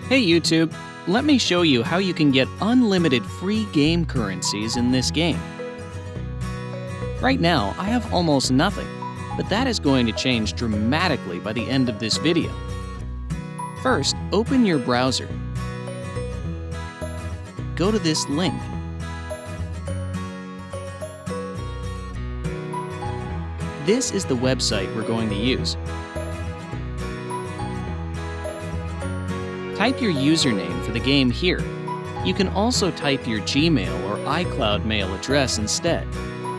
Hey YouTube, let me show you how you can get unlimited free game currencies in this game. Right now, I have almost nothing, but that is going to change dramatically by the end of this video. First, open your browser. Go to this link. This is the website we're going to use. Type your username for the game here. You can also type your Gmail or iCloud mail address instead.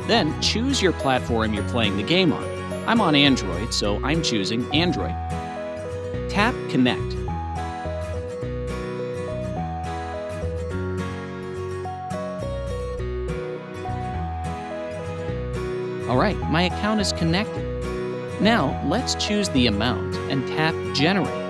Then choose your platform you're playing the game on. I'm on Android, so I'm choosing Android. Tap Connect. Alright, my account is connected. Now, let's choose the amount and tap Generate.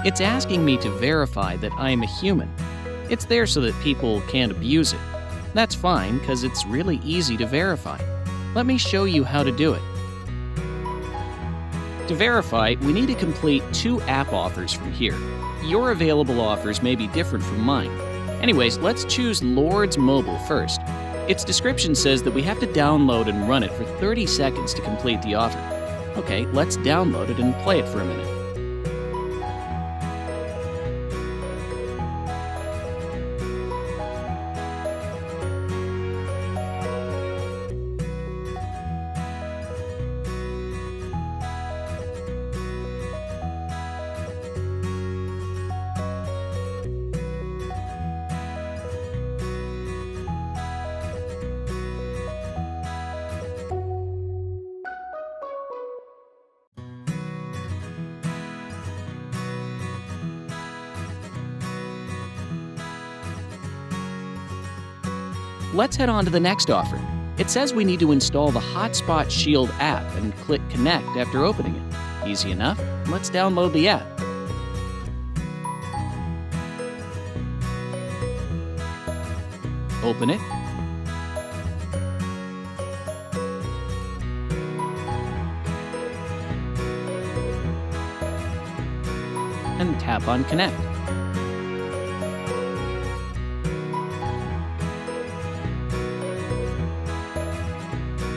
It's asking me to verify that I am a human. It's there so that people can't abuse it. That's fine, because it's really easy to verify. Let me show you how to do it. To verify, we need to complete 2 app offers from here. Your available offers may be different from mine. Anyways, let's choose Lord's Mobile first. Its description says that we have to download and run it for 30 seconds to complete the offer. Okay, let's download it and play it for a minute. Let's head on to the next offer. It says we need to install the Hotspot Shield app and click Connect after opening it. Easy enough. Let's download the app. Open it. And tap on Connect.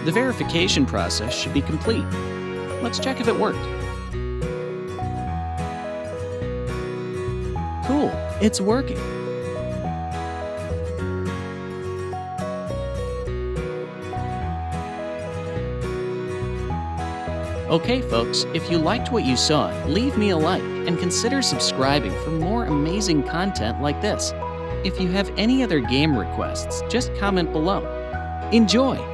The verification process should be complete. Let's check if it worked. Cool, it's working. Okay folks, if you liked what you saw, leave me a like and consider subscribing for more amazing content like this. If you have any other game requests, just comment below. Enjoy!